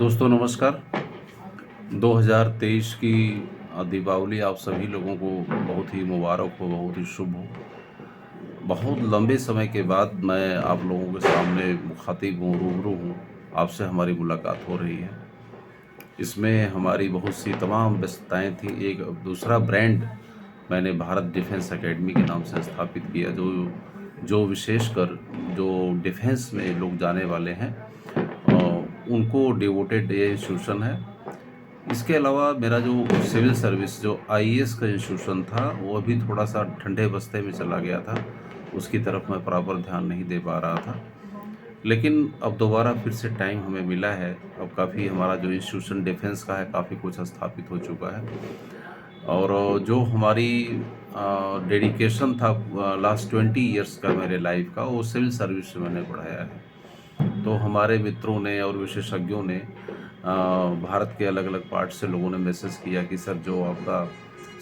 दोस्तों नमस्कार। 2023 की दीपावली आप सभी लोगों को बहुत ही मुबारक हो, बहुत ही शुभ हो। बहुत लंबे समय के बाद मैं आप लोगों के सामने मुखातिब हूँ, रूबरू हूँ, आपसे हमारी मुलाकात हो रही है। इसमें हमारी बहुत सी तमाम व्यस्तताएँ थी। एक दूसरा ब्रांड मैंने भारत डिफेंस एकेडमी के नाम से स्थापित किया, जो जो विशेषकर जो डिफेंस में लोग जाने वाले हैं, उनको डिवोटेड ये इंस्टीट्यूशन है। इसके अलावा मेरा जो सिविल सर्विस जो आईएएस का इंस्टीट्यूशन था, वो अभी थोड़ा-सा ठंडे बस्ते में चला गया था। उसकी तरफ मैं प्रॉपर ध्यान नहीं दे पा रहा था। लेकिन अब दोबारा फिर से टाइम हमें मिला है। अब काफ़ी हमारा जो इंस्टीट्यूशन डिफेंस का है, काफ़ी कुछ स्थापित हो चुका है। और जो हमारी डेडिकेशन था लास्ट 20 इयर्स का मेरे लाइफ़ का, वो सिविल सर्विस से मैंने बढ़ाया है। तो हमारे मित्रों ने और विशेषज्ञों ने भारत के अलग-अलग पार्ट से लोगों ने मैसेज किया कि सर, जो आपका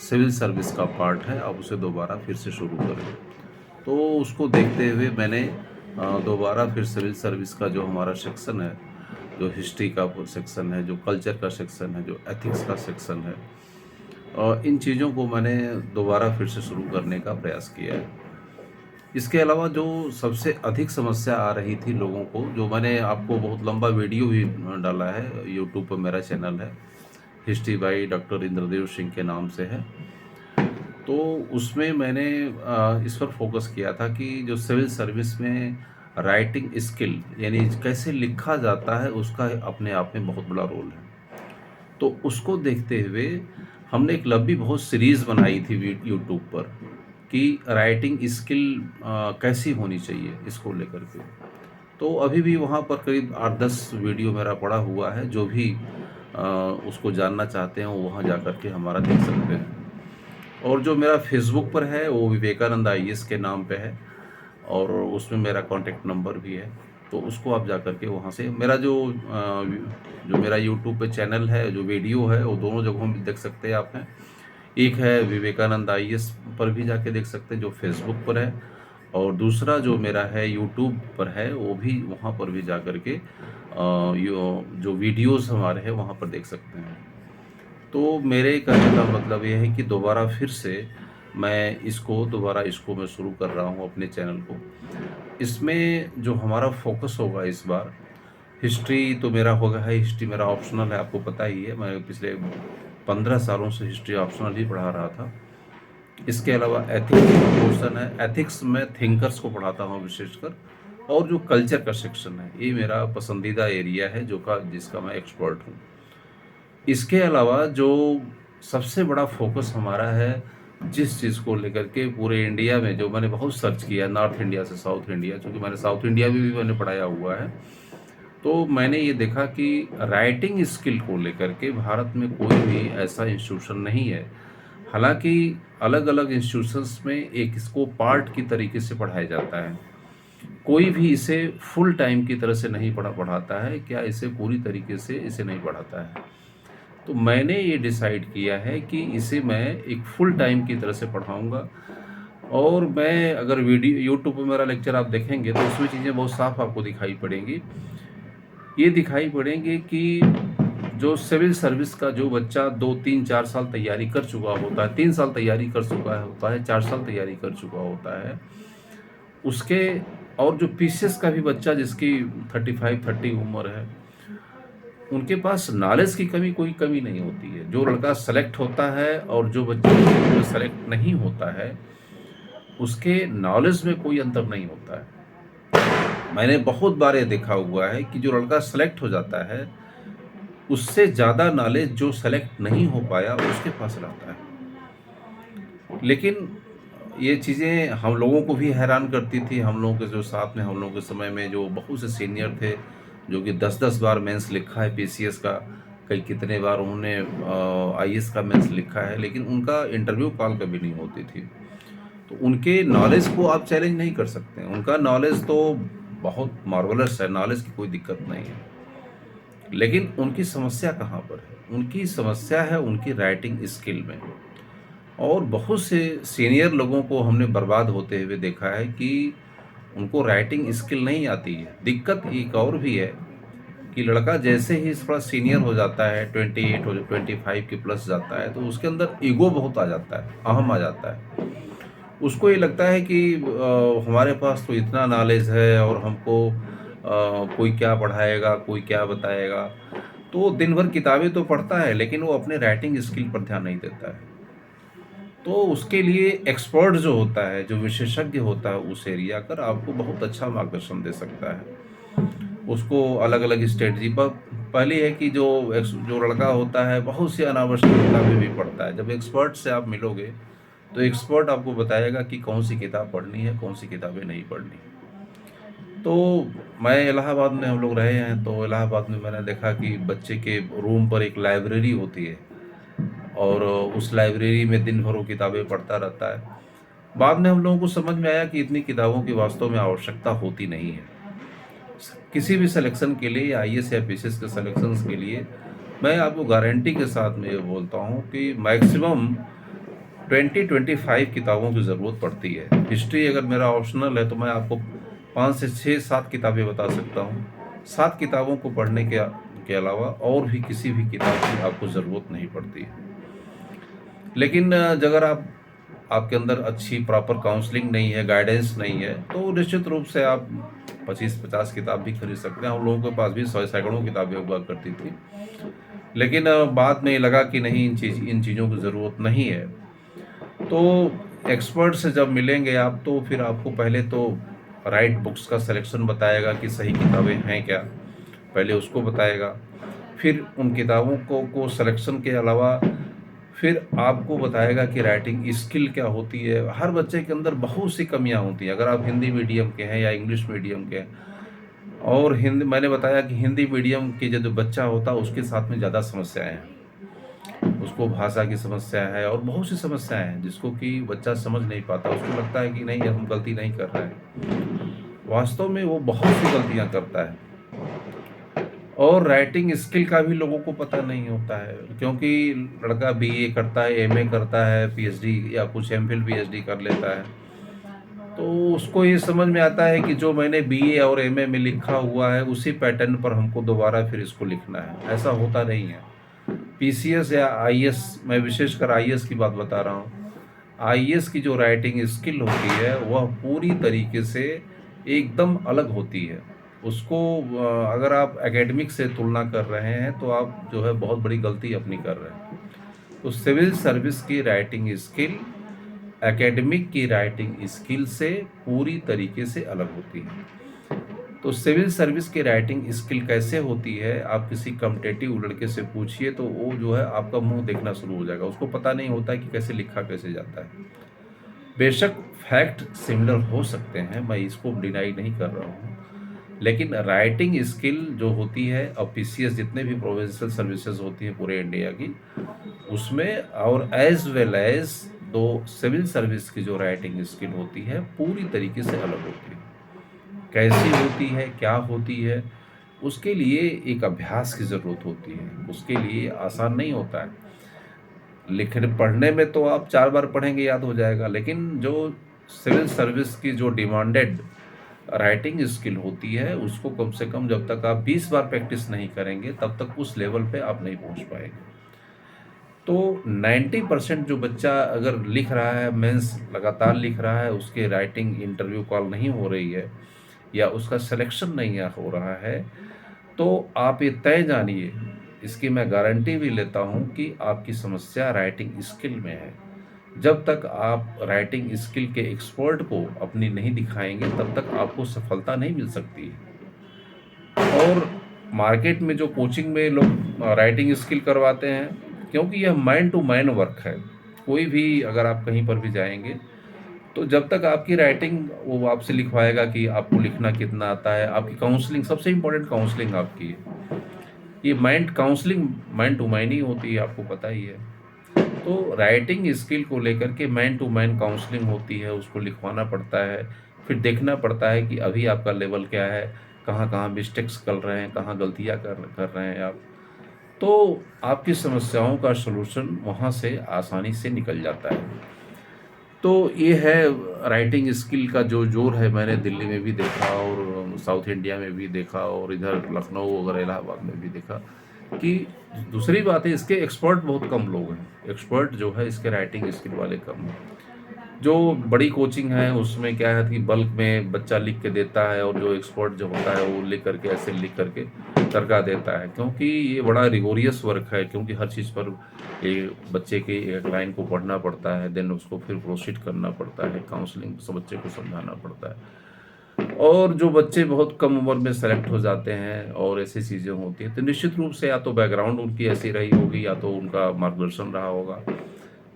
सिविल सर्विस का पार्ट है, आप उसे दोबारा फिर से शुरू करें। तो उसको देखते हुए मैंने दोबारा फिर सिविल सर्विस का जो हमारा सेक्शन है, जो हिस्ट्री का सेक्शन है, जो कल्चर का सेक्शन है, जो एथिक्स का सेक्शन है, इन चीज़ों को मैंने दोबारा फिर से शुरू करने का प्रयास किया है। इसके अलावा जो सबसे अधिक समस्या आ रही थी लोगों को, जो मैंने आपको बहुत लंबा वीडियो भी डाला है, यूट्यूब पर मेरा चैनल है, history by doctor Indradev Singh के नाम से है। तो उसमें मैंने इस पर फोकस किया था कि जो सिविल सर्विस में राइटिंग स्किल, यानी कैसे लिखा जाता है, उसका अपने आप में बहुत बड़ा रोल है। तो उसको देखते हुए हमने एक लंबी बहुत सीरीज़ बनाई थी यूट्यूब पर कि राइटिंग स्किल कैसी होनी चाहिए, इसको लेकर के। तो अभी भी वहाँ पर करीब 8-10 वीडियो मेरा पड़ा हुआ है। जो भी उसको जानना चाहते हैं, वो वहाँ जा कर के हमारा देख सकते हैं। और जो मेरा फेसबुक पर है, वो विवेकानंद आईएएस के नाम पे है, और उसमें मेरा कॉन्टैक्ट नंबर भी है। तो उसको आप जा कर के वहाँ से मेरा जो मेरा यूट्यूब पे चैनल है, जो वीडियो है, वो दोनों जगहों पे देख सकते हैं आप हैं। एक है विवेकानंद आईएएस पर भी जाके देख सकते हैं, जो फेसबुक पर है, और दूसरा जो मेरा है यूट्यूब पर है, वो भी वहाँ पर भी जा कर के जो वीडियोज़ हमारे हैं, वहाँ पर देख सकते हैं। तो मेरे कहने का मतलब ये है कि दोबारा फिर से मैं शुरू कर रहा हूँ अपने चैनल को। इसमें जो हमारा फ़ोकस होगा इस बार, हिस्ट्री तो मेरा होगा है, हिस्ट्री मेरा ऑप्शनल है, आपको पता ही है। मैं पिछले 15 सालों से हिस्ट्री ऑप्शनल ही पढ़ा रहा था। इसके अलावा एथिक्स का पोर्शन है, एथिक्स में थिंकर्स को पढ़ाता हूँ विशेषकर, और जो कल्चर का सेक्शन है, ये मेरा पसंदीदा एरिया है, जिसका मैं एक्सपर्ट हूँ। इसके अलावा जो सबसे बड़ा फोकस हमारा है, जिस चीज़ को लेकर के पूरे इंडिया में जो मैंने बहुत सर्च किया, नॉर्थ इंडिया से साउथ इंडिया, चूँकि मैंने साउथ इंडिया में भी मैंने पढ़ाया हुआ है, तो मैंने ये देखा कि राइटिंग स्किल को लेकर के भारत में कोई भी ऐसा इंस्टीट्यूशन नहीं है। हालाँकि अलग-अलग इंस्टीट्यूशंस में एक इसको पार्ट की तरीके से पढ़ाया जाता है। कोई भी इसे फुल टाइम की तरह से नहीं पढ़ाता है, क्या इसे पूरी तरीके से इसे नहीं पढ़ाता है। तो मैंने ये डिसाइड किया है कि इसे मैं एक फुल टाइम की तरह से पढ़ाऊँगा। और मैं अगर वीडियो यूट्यूब पे मेरा लेक्चर आप देखेंगे, तो उसमें चीज़ें बहुत साफ आपको दिखाई पड़ेंगी। ये दिखाई पड़ेंगे कि जो सिविल सर्विस का जो बच्चा 2, 3, 4 साल तैयारी कर चुका होता है, 3 साल तैयारी कर चुका होता है, 4 साल तैयारी कर चुका होता है, उसके, और जो पीसीएस का भी बच्चा जिसकी 35-30 उम्र है, उनके पास नॉलेज की कोई कमी नहीं होती है। जो लड़का सेलेक्ट होता है और जो बच्चा जो सेलेक्ट नहीं होता है, उसके नॉलेज में कोई अंतर नहीं होता है। मैंने बहुत बार ये देखा हुआ है कि जो लड़का सेलेक्ट हो जाता है, उससे ज़्यादा नॉलेज जो सेलेक्ट नहीं हो पाया उसके पास रहता है। लेकिन ये चीज़ें हम लोगों को भी हैरान करती थी। हम लोगों के जो साथ में, हम लोगों के समय में जो बहुत से सीनियर थे, जो कि 10-10 बार मेंस लिखा है पीसीएस का, कई कितने बार उन्होंने आईएएस का मेंस लिखा है, लेकिन उनका इंटरव्यू कॉल कभी नहीं होती थी। तो उनके नॉलेज को आप चैलेंज नहीं कर सकते। उनका नॉलेज तो बहुत मार्वलस है, नॉलेज की कोई दिक्कत नहीं है। लेकिन उनकी समस्या कहाँ पर है? उनकी समस्या है उनकी राइटिंग स्किल में। और बहुत से सीनियर लोगों को हमने बर्बाद होते हुए देखा है कि उनको राइटिंग स्किल नहीं आती है। दिक्कत एक और भी है कि लड़का जैसे ही थोड़ा सीनियर हो जाता है, 28 हो 25 के प्लस जाता है, तो उसके अंदर ईगो बहुत आ जाता है, अहम आ जाता है। उसको ये लगता है कि हमारे पास तो इतना नॉलेज है और हमको कोई क्या पढ़ाएगा, कोई क्या बताएगा। तो वो दिन भर किताबें तो पढ़ता है, लेकिन वो अपने राइटिंग स्किल पर ध्यान नहीं देता है। तो उसके लिए एक्सपर्ट जो होता है, जो विशेषज्ञ होता है उस एरिया का, आपको बहुत अच्छा मार्गदर्शन दे सकता है। उसको अलग-अलग स्ट्रेटजी पर पहली है कि जो लड़का होता है बहुत सी अनावश्यक किताबें भी पढ़ता है। जब एक्सपर्ट से आप मिलोगे, तो एक्सपर्ट आपको बताएगा कि कौन सी किताब पढ़नी है, कौन सी किताबें नहीं पढ़नी। तो मैं इलाहाबाद में हम लोग रहे हैं, तो इलाहाबाद में मैंने देखा कि बच्चे के रूम पर एक लाइब्रेरी होती है और उस लाइब्रेरी में दिन भर वो किताबें पढ़ता रहता है। बाद में हम लोगों को समझ में आया कि इतनी किताबों की वास्तव में आवश्यकता होती नहीं है। किसी भी सिलेक्शन के लिए या आईएएस या पीसीएस के सिलेक्शंस के लिए मैं आपको गारंटी के साथ में ये बोलता हूँ कि मैक्सिमम 20-25 किताबों की ज़रूरत पड़ती है। हिस्ट्री अगर मेरा ऑप्शनल है तो मैं आपको 5 से 6-7 किताबें बता सकता हूँ। 7 किताबों को पढ़ने के अलावा और भी किसी भी किताब की आपको ज़रूरत नहीं पड़ती है। लेकिन अगर आपके अंदर अच्छी प्रॉपर काउंसलिंग नहीं है, गाइडेंस नहीं है, तो निश्चित रूप से आप 25-50 किताब भी खरीद सकते हैं। हम लोगों के पास भी सैकड़ों किताबें हुआ करती थी। लेकिन बाद में लगा कि नहीं, इन चीज़ों की ज़रूरत नहीं है। तो एक्सपर्ट से जब मिलेंगे आप, तो फिर आपको पहले तो राइट बुक्स का सिलेक्शन बताएगा कि सही किताबें हैं क्या, पहले उसको बताएगा। फिर उन किताबों को सिलेक्शन के अलावा फिर आपको बताएगा कि राइटिंग स्किल क्या होती है। हर बच्चे के अंदर बहुत सी कमियां होती हैं। अगर आप हिंदी मीडियम के हैं या इंग्लिश मीडियम के हैं, और हिंदी मैंने बताया कि हिंदी मीडियम के जो बच्चा होता है उसके साथ में ज़्यादा समस्याएं हैं। उसको भाषा की समस्या है और बहुत सी समस्याएं हैं जिसको कि बच्चा समझ नहीं पाता। उसको लगता है कि नहीं, हम गलती नहीं कर रहे हैं। वास्तव में वो बहुत सी गलतियां करता है। और राइटिंग स्किल का भी लोगों को पता नहीं होता है, क्योंकि लड़का बीए करता है, एमए करता है, पीएचडी या कुछ एमफिल पीएचडी कर लेता है, तो उसको ये समझ में आता है कि जो मैंने बीए और एमए में लिखा हुआ है उसी पैटर्न पर हमको दोबारा फिर इसको लिखना है। ऐसा होता नहीं है। पीसीएस या आईएएस, मैं विशेषकर आईएएस की बात बता रहा हूँ, आईएएस की जो राइटिंग स्किल होती है वह पूरी तरीके से एकदम अलग होती है। उसको अगर आप एकेडमिक से तुलना कर रहे हैं तो आप जो है बहुत बड़ी गलती अपनी कर रहे हैं। तो सिविल सर्विस की राइटिंग स्किल एकेडमिक की राइटिंग स्किल से पूरी तरीके से अलग होती है। तो सिविल सर्विस की राइटिंग स्किल कैसे होती है, आप किसी कॉम्पिटिटिव लड़के से पूछिए तो वो जो है आपका मुंह देखना शुरू हो जाएगा। उसको पता नहीं होता है कि कैसे लिखा कैसे जाता है। बेशक फैक्ट सिमिलर हो सकते हैं, मैं इसको डिनाई नहीं कर रहा हूँ, लेकिन राइटिंग स्किल जो होती है और पीसीएस जितने भी प्रोविंशियल सर्विसेज होती हैं पूरे इंडिया की, उसमें और एज वेल एज दो सिविल सर्विस की जो राइटिंग स्किल होती है पूरी तरीके से अलग होती है। कैसी होती है, क्या होती है, उसके लिए एक अभ्यास की ज़रूरत होती है। उसके लिए आसान नहीं होता है। लिखने पढ़ने में तो आप 4 बार पढ़ेंगे याद हो जाएगा, लेकिन जो सिविल सर्विस की जो डिमांडेड राइटिंग स्किल होती है उसको कम से कम जब तक आप 20 बार प्रैक्टिस नहीं करेंगे तब तक उस लेवल पे आप नहीं पहुंच पाएंगे। तो 90% जो बच्चा अगर लिख रहा है, मेंस लगातार लिख रहा है, उसके राइटिंग इंटरव्यू कॉल नहीं हो रही है या उसका सिलेक्शन नहीं हो रहा है, तो आप ये तय जानिए, इसकी मैं गारंटी भी लेता हूँ कि आपकी समस्या राइटिंग स्किल में है। जब तक आप राइटिंग स्किल के एक्सपर्ट को अपनी नहीं दिखाएंगे तब तक आपको सफलता नहीं मिल सकती है। और मार्केट में जो कोचिंग में लोग राइटिंग स्किल करवाते हैं, क्योंकि यह मैन टू मैन वर्क है। कोई भी अगर आप कहीं पर भी जाएंगे तो जब तक आपकी राइटिंग, वो आपसे लिखवाएगा कि आपको लिखना कितना आता है, आपकी काउंसलिंग, सबसे इम्पोर्टेंट काउंसलिंग आपकी है। ये काउंसलिंग मैन टू मैन ही होती है, आपको पता ही है। तो राइटिंग स्किल को लेकर के मैन टू मैन काउंसलिंग होती है, उसको लिखवाना पड़ता है, फिर देखना पड़ता है कि अभी आपका लेवल क्या है, कहाँ कहाँ मिस्टेक्स कर रहे हैं, कहाँ गलतियाँ कर रहे हैं आप। तो आपकी समस्याओं का सलूशन वहाँ से आसानी से निकल जाता है। तो ये है राइटिंग स्किल का जो जोर है, मैंने दिल्ली में भी देखा और साउथ इंडिया में भी देखा और इधर लखनऊ वगैरह इलाहाबाद में भी देखा कि दूसरी बात है, इसके एक्सपर्ट बहुत कम लोग हैं। एक्सपर्ट जो है इसके राइटिंग स्किल वाले कम हैं। जो बड़ी कोचिंग है उसमें क्या है कि बल्क में बच्चा लिख के देता है, और जो एक्सपर्ट जो होता है वो लिख करके ऐसे लिख करके करका देता है, क्योंकि ये बड़ा रिगोरियस वर्क है। क्योंकि हर चीज़ पर एक बच्चे की एक लाइन को पढ़ना पड़ता है, देन उसको फिर प्रोसीड करना पड़ता है, काउंसलिंग से बच्चे को समझाना पड़ता है। और जो बच्चे बहुत कम उम्र में सेलेक्ट हो जाते हैं और ऐसी चीज़ें होती हैं, तो निश्चित रूप से या तो बैकग्राउंड उनकी ऐसी रही होगी या तो उनका मार्गदर्शन रहा होगा।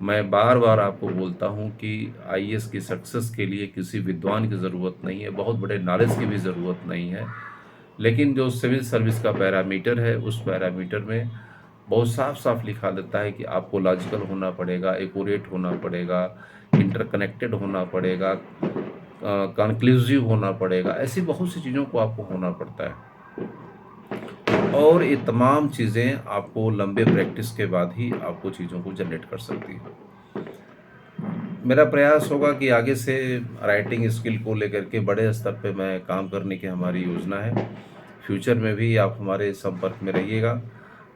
मैं बार बार आपको बोलता हूँ कि आईएएस की सक्सेस के लिए किसी विद्वान की ज़रूरत नहीं है, बहुत बड़े नॉलेज की भी ज़रूरत नहीं है। लेकिन जो सिविल सर्विस का पैरामीटर है, उस पैरामीटर में बहुत साफ साफ लिखा देता है कि आपको लॉजिकल होना पड़ेगा, एक्यूरेट होना पड़ेगा, इंटरकनेक्टेड होना पड़ेगा, कंक्लूसिव होना पड़ेगा। ऐसी बहुत सी चीज़ों को आपको होना पड़ता है, और ये तमाम चीज़ें आपको लंबे प्रैक्टिस के बाद ही आपको चीज़ों को जनरेट कर सकती है। मेरा प्रयास होगा कि आगे से राइटिंग स्किल को लेकर के बड़े स्तर पे मैं काम करने की हमारी योजना है। फ्यूचर में भी आप हमारे संपर्क में रहिएगा,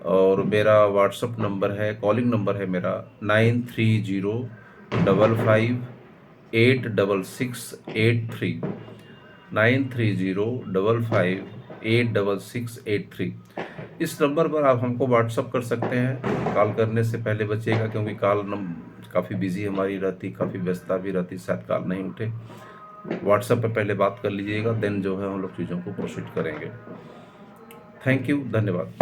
और मेरा व्हाट्सअप नंबर है, कॉलिंग नंबर है मेरा 9305586683, 9305586683। इस नंबर पर आप हमको व्हाट्सअप कर सकते हैं। कॉल करने से पहले बचिएगा, क्योंकि कॉल काफ़ी बिजी हमारी रहती, काफ़ी व्यस्तता भी रहती, शायद कॉल नहीं उठे। व्हाट्सएप पे पहले बात कर लीजिएगा, देन जो है हम लोग चीज़ों को प्रोसीड करेंगे। थैंक यू, धन्यवाद।